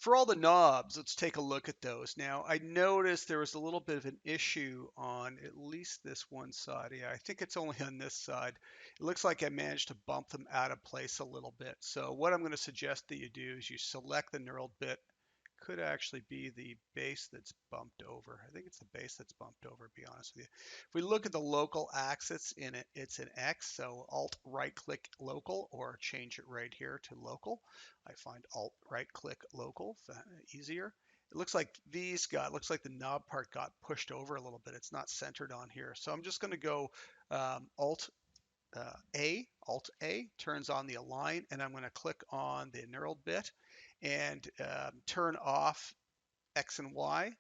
For all the knobs, let's take a look at those. Now, I noticed there was a little bit of an issue on at least this one side. Yeah, I think it's only on this side. It looks like I managed to bump them out of place a little bit. So what I'm going to suggest that you do is you select the knurled bit. Could actually be the base that's bumped over. I think it's the base that's bumped over, to be honest with you. If we look at the local axis in it, it's an X, so Alt right click local or change it right here to local. I find Alt right click local easier. It looks like looks like the knob part got pushed over a little bit. It's not centered on here. So I'm just going to go Alt A turns on the align, and I'm going to click on the knurled bit and turn off X and Y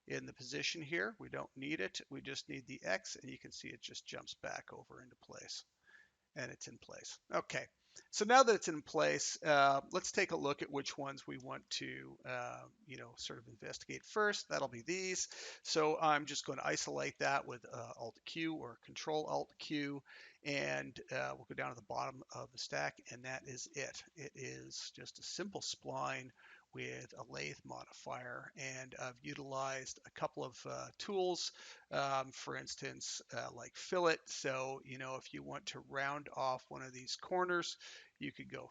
in the position here. We don't need it. We just need the X, and you can see it just jumps back over into place, and it's in place. Okay, so now that it's in place, let's take a look at which ones we want to, sort of investigate first. That'll be these. So I'm just going to isolate that with Alt Q or Control Alt Q, and we'll go down to the bottom of the stack, and that is it. It is just a simple spline with a lathe modifier, and I've utilized a couple of tools, for instance, like fillet. So, if you want to round off one of these corners, you could go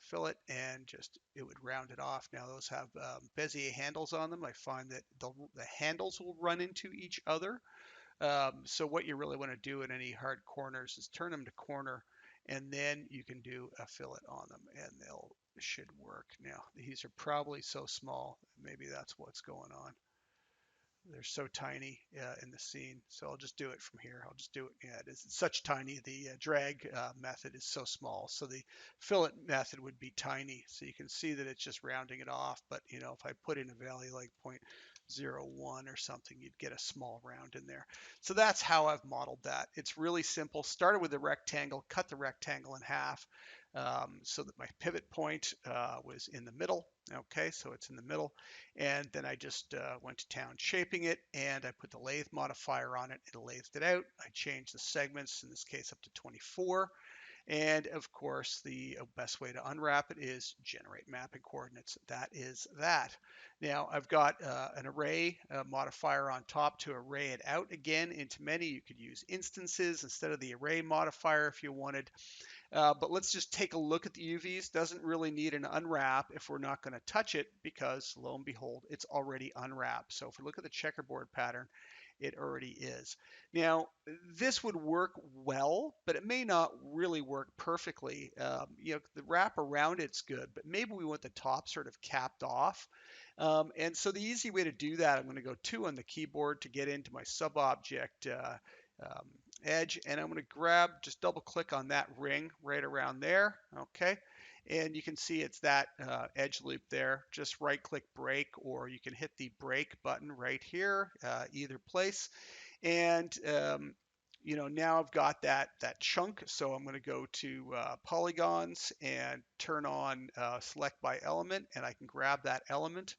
fillet and it would round it off. Now those have Bezier handles on them. I find that the handles will run into each other. So what you really want to do in any hard corners is turn them to corner, and then you can do a fillet on them, and they'll should work. Now these are probably so small, maybe that's what's going on. They're so tiny in the scene. So I'll just do it from here. I'll just do it. Yeah, it's such tiny. The drag method is so small. So the fillet method would be tiny. So you can see that it's just rounding it off. But, if I put in a value like 0.01 or something, you'd get a small round in there. So that's how I've modeled that. It's really simple. Started with a rectangle, cut the rectangle in half so that my pivot point was in the middle. Okay, so it's in the middle. And then I just went to town shaping it, and I put the lathe modifier on it. It lathed it out. I changed the segments, in this case up to 24. And of course, the best way to unwrap it is generate mapping coordinates. That is that. Now I've got an array modifier on top to array it out again into many. You could use instances instead of the array modifier if you wanted. But let's just take a look at the UVs. Doesn't really need an unwrap if we're not going to touch it, because lo and behold, it's already unwrapped. So if we look at the checkerboard pattern, it already is. Now, this would work well, but it may not really work perfectly. The wrap around it's good, but maybe we want the top sort of capped off. And so the easy way to do that, I'm going to go 2 on the keyboard to get into my sub-object um, edge, and I'm going to just double click on that ring right around there. Okay, and you can see it's that edge loop there. Just right click break, or you can hit the break button right here, either place. And now I've got that chunk, so I'm going to go to polygons and turn on select by element, and I can grab that element.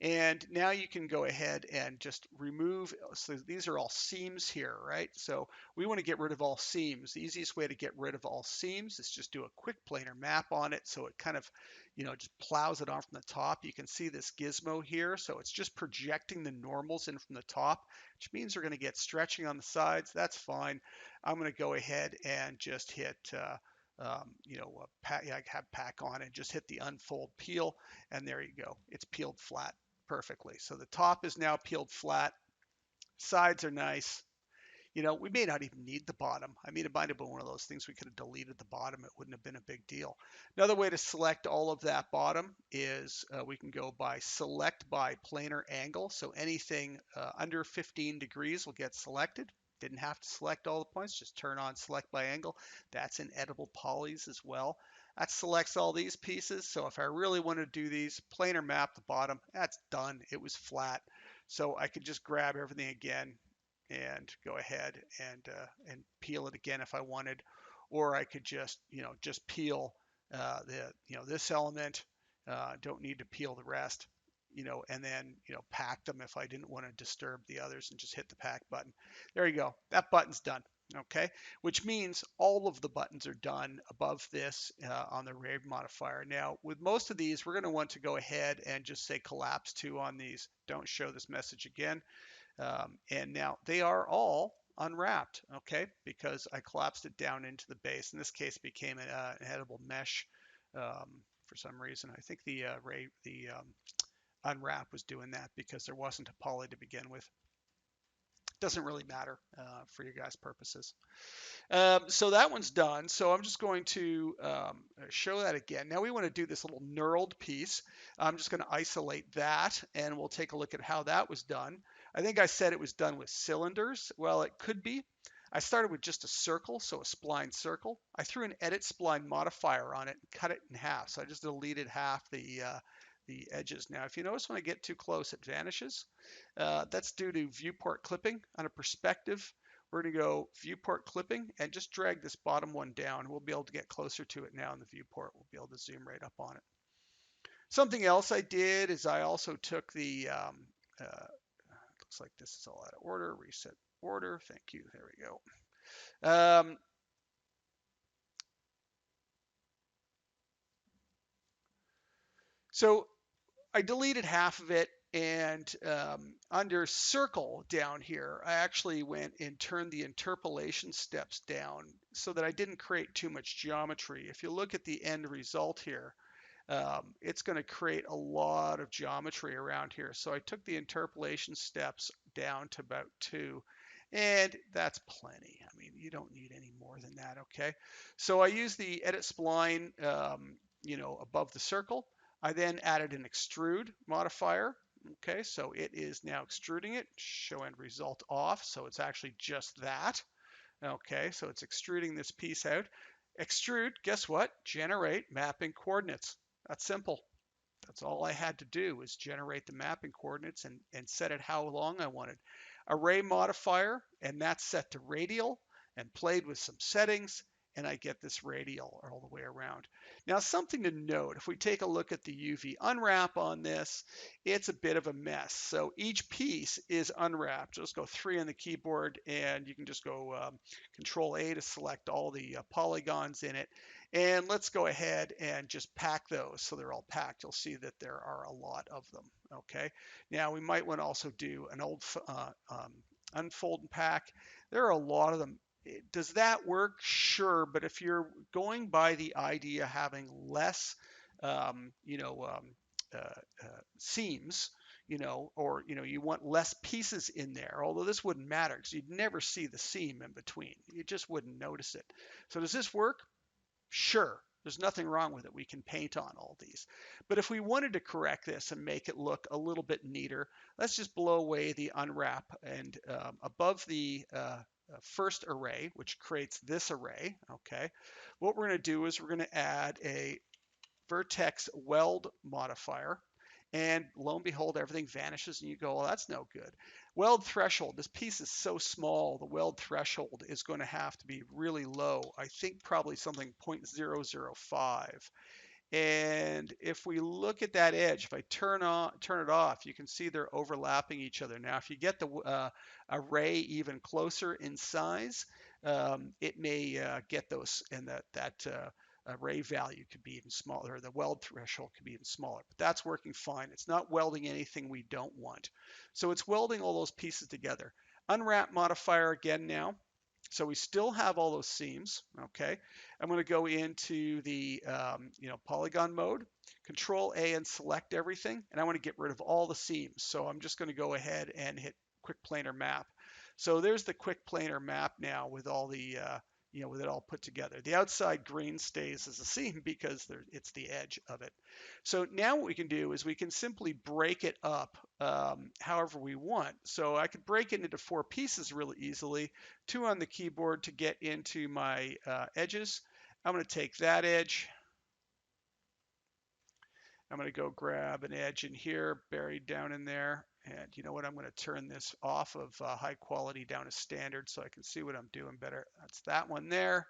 And now you can go ahead and just remove, so these are all seams here, right? So we want to get rid of all seams. The easiest way to get rid of all seams is just do a quick planar map on it. So it kind of, just plows it on from the top. You can see this gizmo here. So it's just projecting the normals in from the top, which means we're going to get stretching on the sides. That's fine. I'm going to go ahead and just hit, I have pack on and just hit the unfold peel, and there you go. It's peeled flat perfectly. So the top is now peeled flat. Sides are nice. We may not even need the bottom. I mean, it might have been one of those things we could have deleted the bottom. It wouldn't have been a big deal. Another way to select all of that bottom is we can go by select by planar angle. So anything under 15 degrees will get selected. Didn't have to select all the points, just turn on select by angle. That's in editable polys as well. That selects all these pieces. So if I really want to do these, planar map the bottom, that's done. It was flat. So I could just grab everything again and go ahead and peel it again if I wanted, or I could just peel this element. Don't need to peel the rest, and then pack them if I didn't want to disturb the others, and just hit the pack button. There you go. That button's done. Okay, which means all of the buttons are done above this on the rave modifier. Now, with most of these, we're going to want to go ahead and just say collapse to on these. Don't show this message again. And now they are all unwrapped, okay, because I collapsed it down into the base. In this case, it became an editable mesh for some reason. I think the unwrap was doing that because there wasn't a poly to begin with. Doesn't really matter for you guys' purposes. So that one's done. So I'm just going to show that again. Now we want to do this little knurled piece. I'm just going to isolate that and we'll take a look at how that was done. I think I said it was done with cylinders. Well, it could be. I started with just a circle, so a spline circle. I threw an edit spline modifier on it and cut it in half. So I just deleted half the edges. Now, if you notice when I get too close, it vanishes. That's due to viewport clipping. On a perspective, we're going to go viewport clipping and just drag this bottom one down. We'll be able to get closer to it now in the viewport. We'll be able to zoom right up on it. Something else I did is I also took the, looks like this is all out of order, reset order. Thank you. There we go. So I deleted half of it, and under circle down here, I actually went and turned the interpolation steps down so that I didn't create too much geometry. If you look at the end result here, it's going to create a lot of geometry around here. So I took the interpolation steps down to about 2, and that's plenty. I mean, you don't need any more than that, okay? So I use the edit spline, above the circle. I then added an extrude modifier. Okay, so it is now extruding it, show end result off. So it's actually just that. Okay, so it's extruding this piece out. Extrude, guess what? Generate mapping coordinates. That's simple. That's all I had to do was generate the mapping coordinates and set it how long I wanted. Array modifier, and that's set to radial and played with some settings, and I get this radial all the way around. Now, something to note, if we take a look at the UV unwrap on this, it's a bit of a mess. So each piece is unwrapped. Just go 3 on the keyboard, and you can just go Control A to select all the polygons in it. And let's go ahead and just pack those so they're all packed. You'll see that there are a lot of them. Okay. Now we might want to also do an old unfold and pack. There are a lot of them. Does that work? Sure. But if you're going by the idea of having less, seams, or you want less pieces in there, although this wouldn't matter because you'd never see the seam in between. You just wouldn't notice it. So does this work? Sure, there's nothing wrong with it. We can paint on all these. But if we wanted to correct this and make it look a little bit neater, let's just blow away the unwrap. And above the first array, which creates this array, okay, what we're going to do is we're going to add a vertex weld modifier. And lo and behold, everything vanishes and you go, well, that's no good. Weld threshold, this piece is so small, the weld threshold is going to have to be really low. I think probably something 0.005. And if we look at that edge, if I turn it off, you can see they're overlapping each other. Now, if you get the array even closer in size, it may get those, and that array value could be even smaller, or the weld threshold could be even smaller. But that's working fine. It's not welding anything we don't want. So it's welding all those pieces together. Unwrap modifier again now. So we still have all those seams, okay? I'm going to go into the polygon mode, Control A and select everything, and I want to get rid of all the seams. So I'm just going to go ahead and hit Quick Planar Map. So there's the Quick Planar Map now with all the with it all put together. The outside green stays as a seam because it's the edge of it. So now what we can do is we can simply break it up however we want. So I could break it into 4 pieces really easily, 2 on the keyboard to get into my edges. I'm going to take that edge. I'm going to go grab an edge in here, buried down in there. And you know what? I'm going to turn this off of high quality down to standard so I can see what I'm doing better. That's that one there.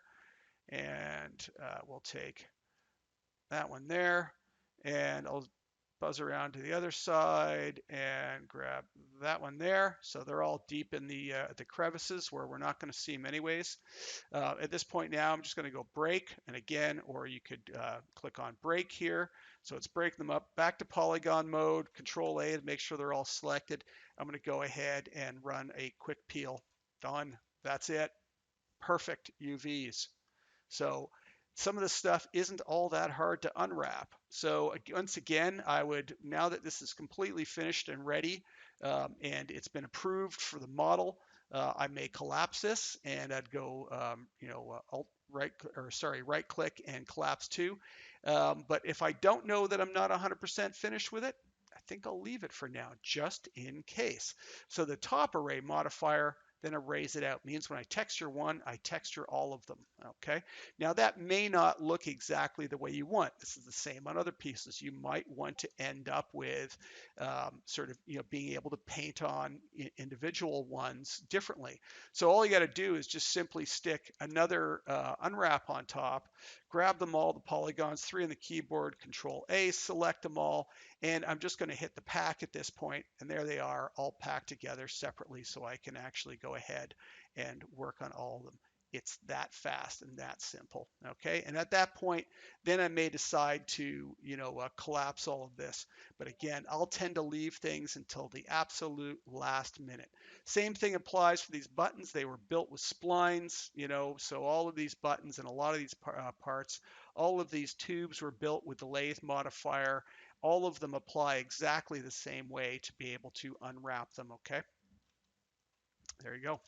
And we'll take that one there. And I'll buzz around to the other side and grab that one there. So they're all deep in the crevices where we're not going to see them anyways. At this point now, I'm just going to go break, and again, or you could click on break here. So it's breaking them up. Back to polygon mode, Control A to make sure they're all selected. I'm going to go ahead and run a quick peel. Done. That's it. Perfect UVs. So some of this stuff isn't all that hard to unwrap. So once again, I would, now that this is completely finished and ready, and it's been approved for the model, I may collapse this, and I'd go, alt right, or sorry, right click and collapse to. But if I don't know that I'm not 100% finished with it, I think I'll leave it for now, just in case. So the top array modifier then arrays it out. Means when I texture one, I texture all of them. Okay. Now that may not look exactly the way you want. This is the same on other pieces. You might want to end up with sort of being able to paint on individual ones differently. So all you got to do is just simply stick another unwrap on top, grab them all, the polygons, 3 on the keyboard, Control A, select them all, and I'm just going to hit the pack at this point, and there they are, all packed together separately, so I can actually go ahead and work on all of them. It's that fast and that simple. Okay, and at that point, then I may decide to, collapse all of this. But again, I'll tend to leave things until the absolute last minute. Same thing applies for these buttons. They were built with splines, so all of these buttons and a lot of these parts, all of these tubes were built with the lathe modifier. All of them apply exactly the same way to be able to unwrap them. Okay, there you go.